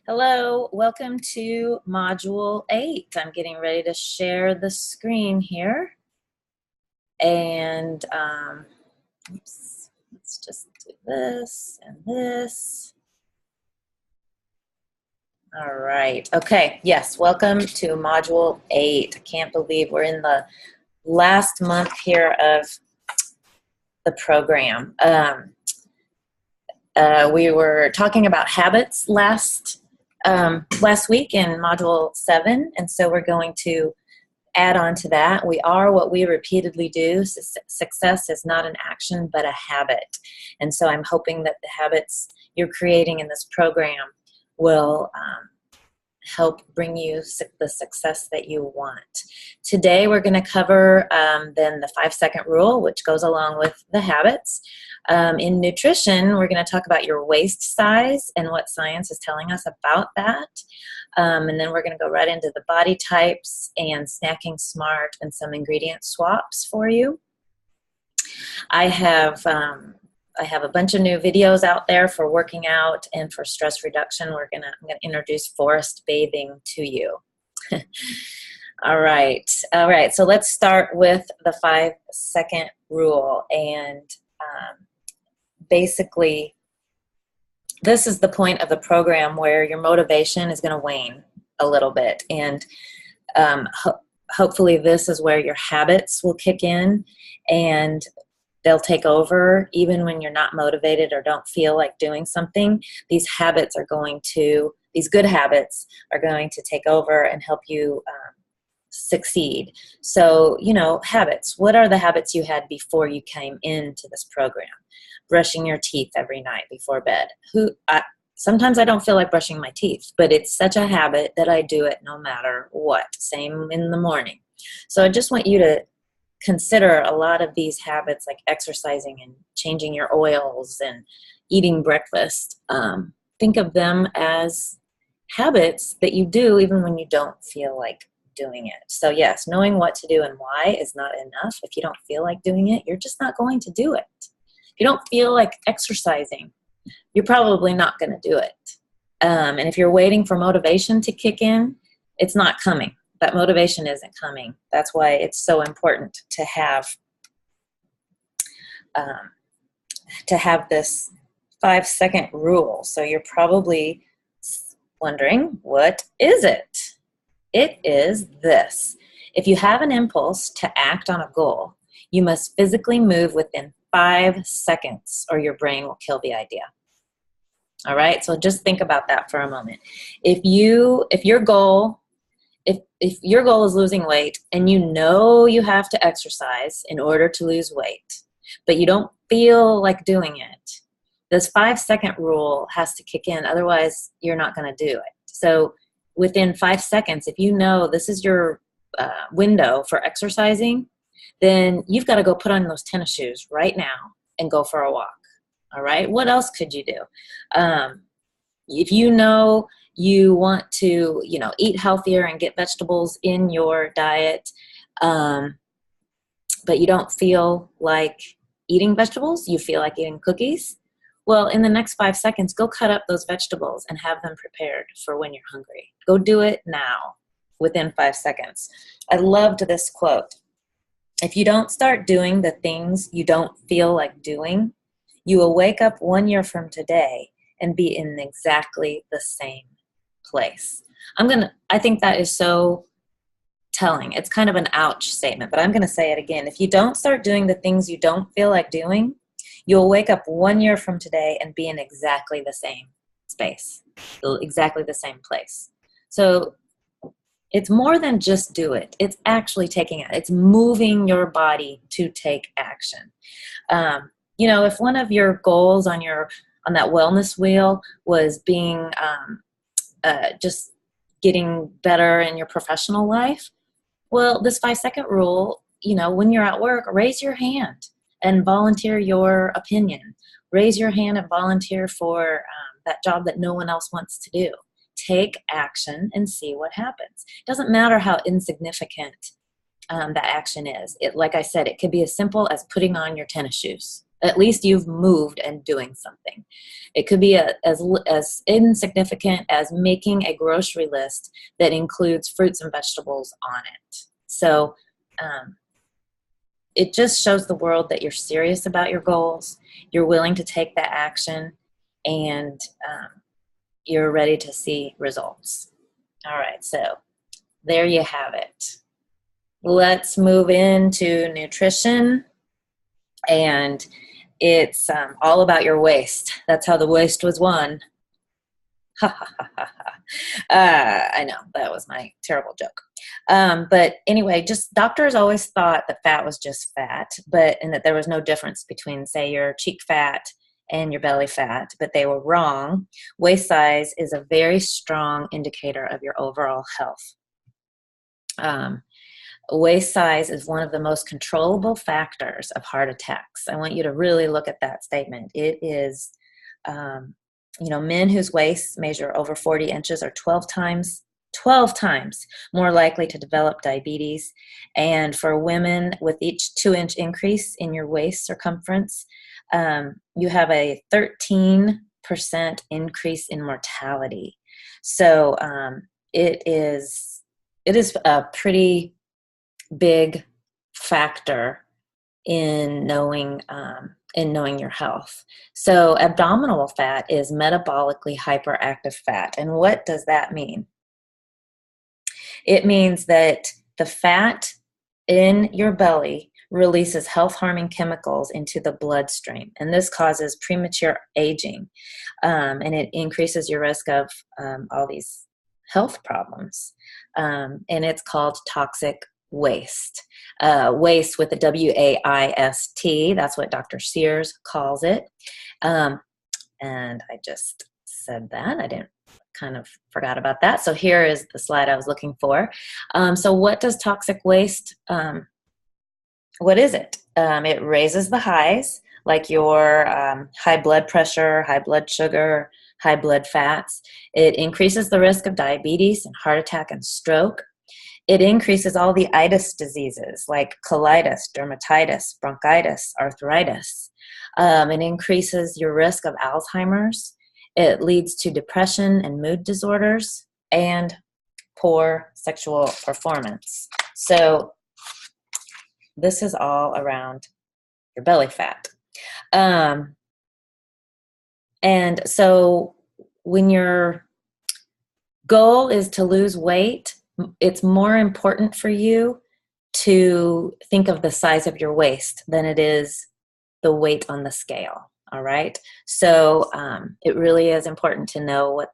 Hello, welcome to Module 8. I'm getting ready to share the screen here. And oops, let's just do this and this. All right, okay, yes, welcome to Module 8. I can't believe we're in the last month here of the program. We were talking about habits last week in Module 7, and so we're going to add on to that. We are what we repeatedly do. Success is not an action, but a habit. And so I'm hoping that the habits you're creating in this program will help bring you the success that you want. Today we're going to cover then the 5-second rule, which goes along with the habits. In nutrition, we're going to talk about your waist size and what science is telling us about that. And then we're going to go right into the body types and snacking smart and some ingredient swaps for you. I have a bunch of new videos out there for working out and for stress reduction. I'm going to introduce forest bathing to you. All right. So let's start with the 5-second rule. And basically, this is the point of the program where your motivation is going to wane a little bit. And hopefully this is where your habits will kick in and they'll take over even when you're not motivated or don't feel like doing something. These good habits are going to take over and help you succeed. So, habits. What are the habits you had before you came into this program? Brushing your teeth every night before bed. Sometimes I don't feel like brushing my teeth, but it's such a habit that I do it no matter what. Same in the morning. So I just want you to consider a lot of these habits like exercising and changing your oils and eating breakfast. Think of them as habits that you do even when you don't feel like doing it. So yes, knowing what to do and why is not enough. If you don't feel like doing it, you're just not going to do it. If you don't feel like exercising, you're probably not going to do it. And if you're waiting for motivation to kick in, it's not coming. That motivation isn't coming. That's why it's so important to have this 5-second rule. So you're probably wondering, what is it? It is this. If you have an impulse to act on a goal, you must physically move within 5 seconds or your brain will kill the idea. All right, so just think about that for a moment. If your goal is losing weight and you know you have to exercise in order to lose weight, but you don't feel like doing it, this 5-second rule has to kick in. Otherwise, you're not going to do it. So within 5 seconds, if you know this is your window for exercising, then you've got to go put on those tennis shoes right now and go for a walk. All right? What else could you do? If you know you want to, eat healthier and get vegetables in your diet, but you don't feel like eating vegetables, you feel like eating cookies, well, in the next 5 seconds, go cut up those vegetables and have them prepared for when you're hungry. Go do it now within 5 seconds. I loved this quote. If you don't start doing the things you don't feel like doing, you will wake up 1 year from today and be in exactly the same place. I think that is so telling. It's kind of an ouch statement, but I'm going to say it again. If you don't start doing the things you don't feel like doing, you'll wake up 1 year from today and be in exactly the same space, exactly the same place. So it's more than just do it. It's actually taking it. It's moving your body to take action. If one of your goals on that wellness wheel was being just getting better in your professional life, well, this 5-second rule, when you're at work, raise your hand and volunteer your opinion. Raise your hand and volunteer for that job that no one else wants to do. Take action and see what happens. It doesn't matter how insignificant that action is. Like I said, it could be as simple as putting on your tennis shoes. At least you've moved and doing something. thing. It could be as insignificant as making a grocery list that includes fruits and vegetables on it. So it just shows the world that you're serious about your goals, you're willing to take that action, and you're ready to see results. All right, so there you have it. Let's move into nutrition, and it's all about your waist. That's how the waist was won. Ha ha ha ha ha. I know, that was my terrible joke. But anyway, just doctors always thought that fat was just fat, and that there was no difference between, say, your cheek fat and your belly fat, but they were wrong. Waist size is a very strong indicator of your overall health. Waist size is one of the most controllable factors of heart attacks. I want you to really look at that statement. It is, men whose waists measure over 40 inches are 12 times more likely to develop diabetes. And for women, with each 2-inch increase in your waist circumference, you have a 13% increase in mortality. So it is a pretty big factor in knowing your health. So abdominal fat is metabolically hyperactive fat. And what does that mean? It means that the fat in your belly releases health-harming chemicals into the bloodstream, and this causes premature aging, and it increases your risk of all these health problems, and it's called toxic waste. Waste with a W-A-I-S-T, that's what Dr. Sears calls it, and I just said that. I didn't kind of forgot about that. So here is the slide I was looking for. So what does toxic waste, what is it? It raises the highs, like your high blood pressure, high blood sugar, high blood fats. It increases the risk of diabetes and heart attack and stroke. It increases all the itis diseases like colitis, dermatitis, bronchitis, arthritis. It increases your risk of Alzheimer's. It leads to depression and mood disorders and poor sexual performance. So this is all around your belly fat. And so when your goal is to lose weight, it's more important for you to think of the size of your waist than it is the weight on the scale. All right. So it really is important to know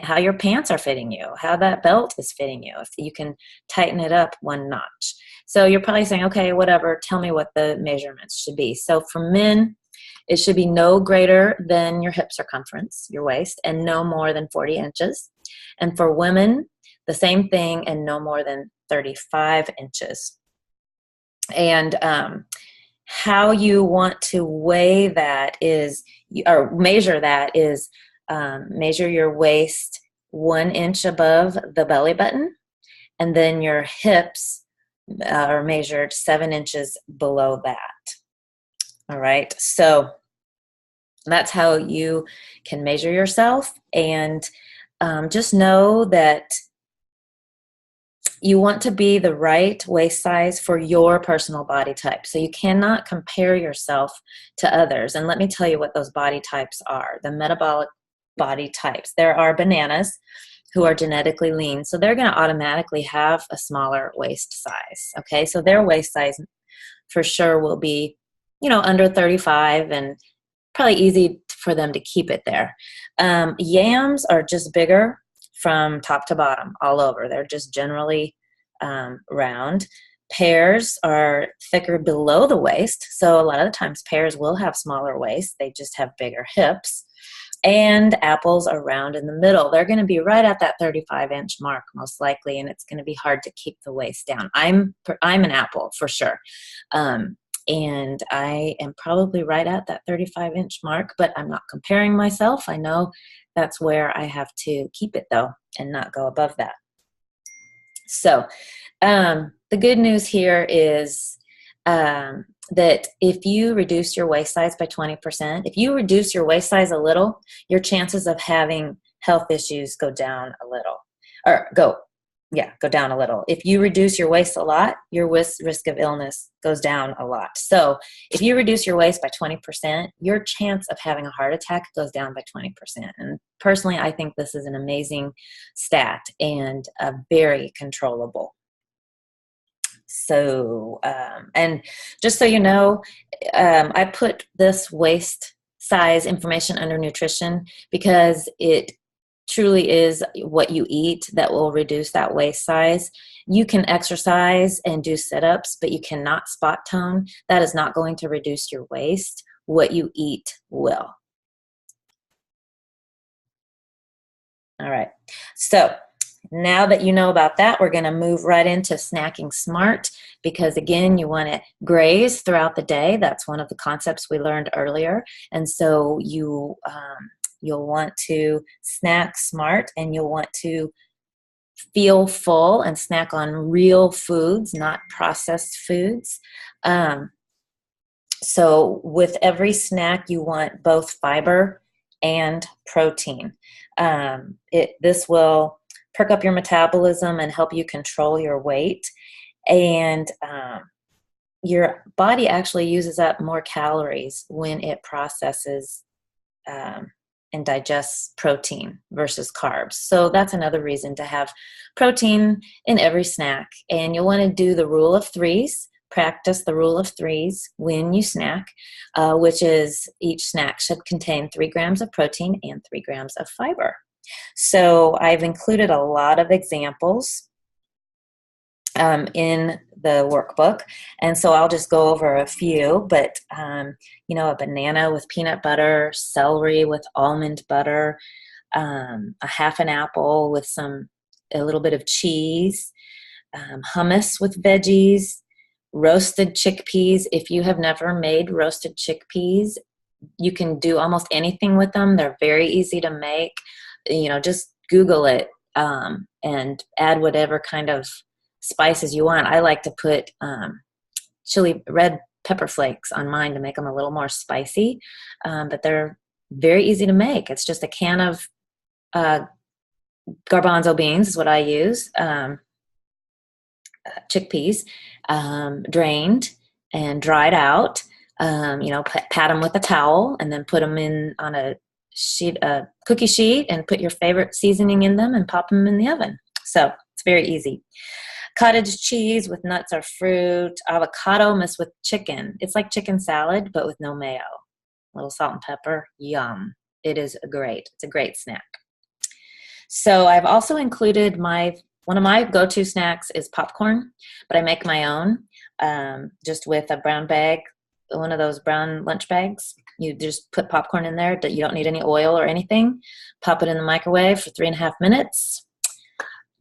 how your pants are fitting you, how that belt is fitting you, if you can tighten it up one notch. So you're probably saying, okay, whatever, tell me what the measurements should be. So for men, it should be no greater than your hip circumference, your waist, and no more than 40 inches. And for women, the same thing, and no more than 35 inches. And how you want to weigh that or measure that is measure your waist 1 inch above the belly button, and then your hips are measured 7 inches below that. All right, so that's how you can measure yourself, and just know that you want to be the right waist size for your personal body type. So you cannot compare yourself to others. And let me tell you what those body types are. The metabolic body types. There are bananas who are genetically lean. So they're going to automatically have a smaller waist size. Okay, so their waist size for sure will be, under 35, and probably easy for them to keep it there. Yams are just bigger from top to bottom, all over. They're just generally round. Pears are thicker below the waist, so a lot of the times pears will have smaller waists. They just have bigger hips. And apples are round in the middle. They're going to be right at that 35-inch mark, most likely, and it's going to be hard to keep the waist down. I'm an apple for sure. And I am probably right at that 35-inch mark, but I'm not comparing myself. I know that's where I have to keep it, though, and not go above that. So the good news here is that if you reduce your waist size by 20%, if you reduce your waist size a little, your chances of having health issues go down a little, or go down a little. If you reduce your waist a lot, your risk of illness goes down a lot. So if you reduce your waist by 20%, your chance of having a heart attack goes down by 20%. And personally, I think this is an amazing stat and very controllable. So, and just so you know, I put this waist size information under nutrition because it truly is what you eat that will reduce that waist size. You can exercise and do sit-ups, but you cannot spot tone. That is not going to reduce your waist. What you eat will. All right. So now that you know about that, we're going to move right into snacking smart because, again, you want to graze throughout the day. That's one of the concepts we learned earlier. And so you'll want to snack smart, and you'll want to feel full and snack on real foods, not processed foods. So with every snack, you want both fiber and protein. This will perk up your metabolism and help you control your weight. And your body actually uses up more calories when it processes and digests protein versus carbs. So that's another reason to have protein in every snack. And you'll want to do the rule of threes. Practice the rule of threes when you snack, which is each snack should contain 3 grams of protein and 3 grams of fiber. So I've included a lot of examples in the workbook, and so I'll just go over a few, but a banana with peanut butter, celery with almond butter, a half an apple with a little bit of cheese, hummus with veggies, roasted chickpeas. If you have never made roasted chickpeas, you can do almost anything with them. They're very easy to make. Just Google it and add whatever kind of spices you want. I like to put chili red pepper flakes on mine to make them a little more spicy, but they're very easy to make. It's just a can of garbanzo beans is what I use, chickpeas, drained and dried out. Pat them with a towel and then put them in on a cookie sheet and put your favorite seasoning in them and pop them in the oven. So it's very easy. Cottage cheese with nuts or fruit, avocado mixed with chicken. It's like chicken salad, but with no mayo. A little salt and pepper, yum. It's a great snack. So I've also included one of my go-to snacks is popcorn, but I make my own just with a brown bag, one of those brown lunch bags. You just put popcorn in there. You don't need any oil or anything. Pop it in the microwave for 3.5 minutes.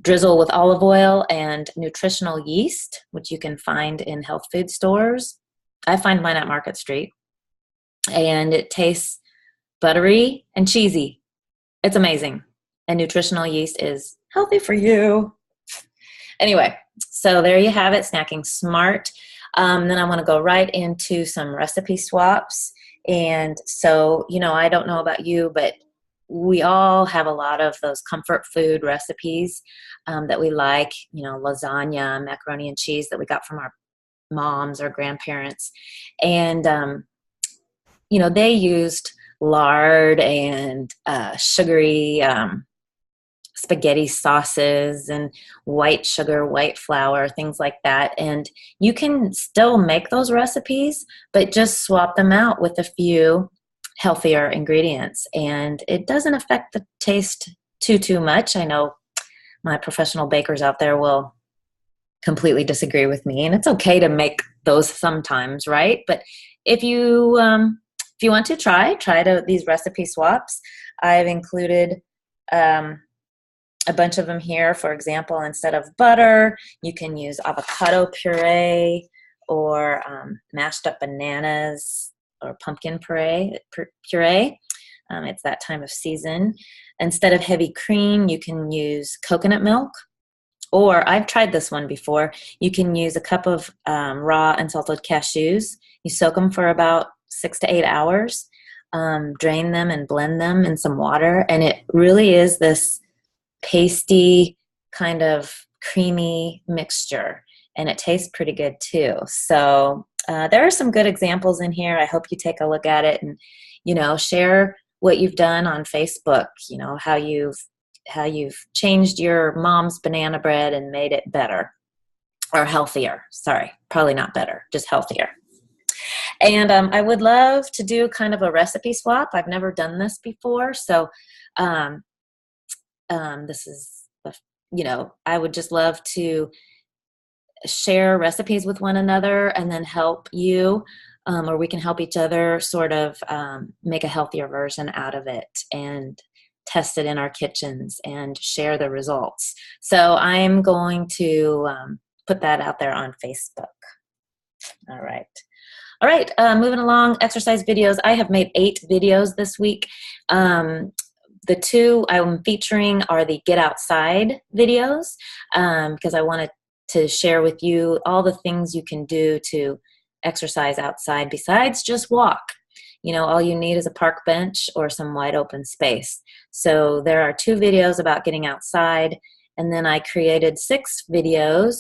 Drizzle with olive oil and nutritional yeast, which you can find in health food stores. I find mine at Market Street. And it tastes buttery and cheesy. It's amazing. And nutritional yeast is healthy for you. Anyway, so there you have it, snacking smart. Then I want to go right into some recipe swaps. And so, I don't know about you, but we all have a lot of those comfort food recipes that we like, lasagna, macaroni and cheese that we got from our moms or grandparents. And, they used lard and sugary spaghetti sauces and white sugar, white flour, things like that. And you can still make those recipes, but just swap them out with a few healthier ingredients. And it doesn't affect the taste too much. I know my professional bakers out there will completely disagree with me, and it's okay to make those sometimes, right? But if you want to try these recipe swaps, I've included a bunch of them here. For example, instead of butter, you can use avocado puree or mashed up bananas or pumpkin puree. It's that time of season. Instead of heavy cream, you can use coconut milk Or I've tried this one before. You can use a cup of raw unsalted cashews. You soak them for about 6 to 8 hours, drain them and blend them in some water. And it really is this pasty kind of creamy mixture. And it tastes pretty good too. So there are some good examples in here. I hope you take a look at it and, share what you've done on Facebook, how you've changed your mom's banana bread and made it better or healthier. Sorry, probably not better, just healthier. And I would love to do kind of a recipe swap. I've never done this before. So this is, I would just love to share recipes with one another and then help you, or we can help each other sort of make a healthier version out of it and test it in our kitchens and share the results. So I'm going to put that out there on Facebook. All right, moving along, exercise videos. I have made 8 videos this week. The 2 I'm featuring are the Get Outside videos because I wanted to share with you all the things you can do to exercise outside besides just walk. All you need is a park bench or some wide open space. So there are 2 videos about getting outside, and then I created 6 videos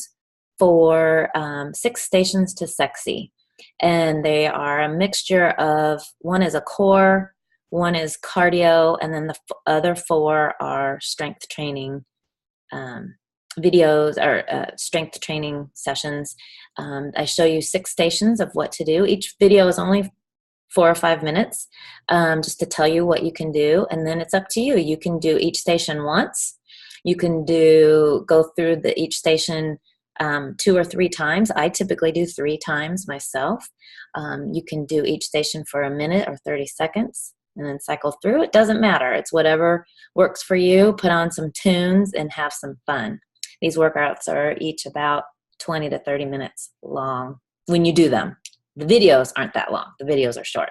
for 6 stations to sexy. And they are a mixture of, one is a core, one is cardio, and then the other 4 are strength training videos or strength training sessions. I show you 6 stations of what to do. Each video is only 4 or 5 minutes just to tell you what you can do, and then it's up to you. You can do each station once. You can go through each station 2 or 3 times. I typically do 3 times myself. You can do each station for a minute or 30 seconds and then cycle through. It doesn't matter. It's whatever works for you. Put on some tunes and have some fun. These workouts are each about 20 to 30 minutes long when you do them. The videos aren't that long. The videos are short.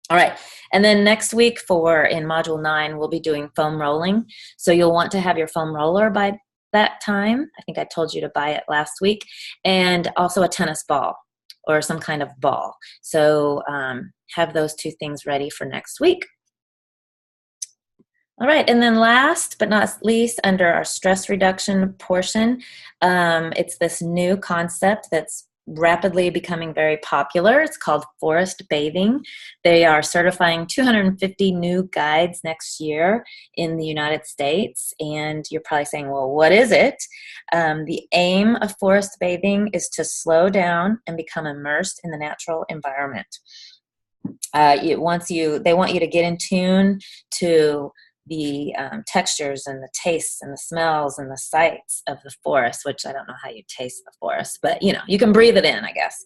All right. And then next week in Module 9, we'll be doing foam rolling. So you'll want to have your foam roller by that time. I think I told you to buy it last week. And also a tennis ball or some kind of ball. So have those 2 things ready for next week. All right, and then last but not least, under our stress reduction portion, it's this new concept that's rapidly becoming very popular. It's called forest bathing. They are certifying 250 new guides next year in the United States. And you're probably saying, well, what is it? The aim of forest bathing is to slow down and become immersed in the natural environment. They want you to get in tune to the textures and the tastes and the smells and the sights of the forest, which I don't know how you taste the forest, but you can breathe it in, I guess.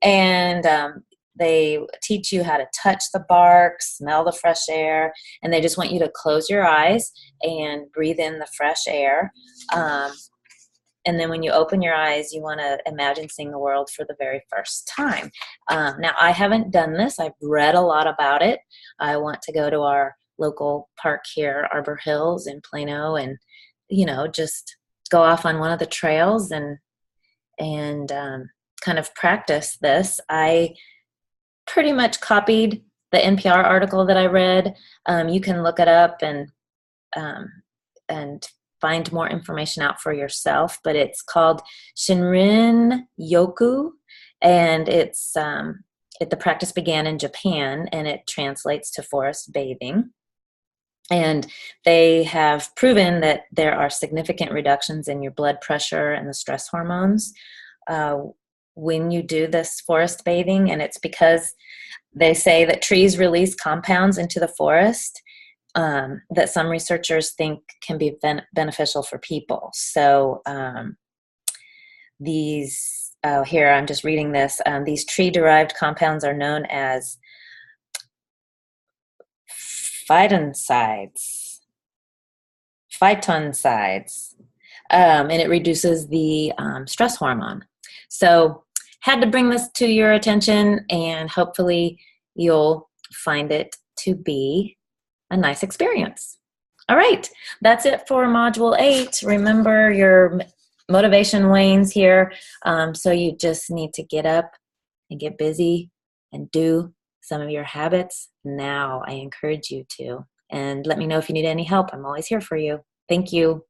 And they teach you how to touch the bark, smell the fresh air, and they just want you to close your eyes and breathe in the fresh air. And then when you open your eyes, you want to imagine seeing the world for the very first time. Now, I haven't done this. I've read a lot about it. I want to go to our local park here, Arbor Hills in Plano, and just go off on one of the trails and kind of practice this. I pretty much copied the NPR article that I read. You can look it up and find more information out for yourself, but it's called Shinrin Yoku, and it's the practice began in Japan, and it translates to forest bathing. And they have proven that there are significant reductions in your blood pressure and the stress hormones when you do this forest bathing. And it's because they say that trees release compounds into the forest that some researchers think can be beneficial for people. So here I'm just reading this. These tree-derived compounds are known as phytoncides, and it reduces the stress hormone. So had to bring this to your attention, and hopefully you'll find it to be a nice experience. All right, that's it for Module 8. Remember, your motivation wanes here, so you just need to get up and get busy and do some of your habits now. I encourage you to. And let me know if you need any help. I'm always here for you. Thank you.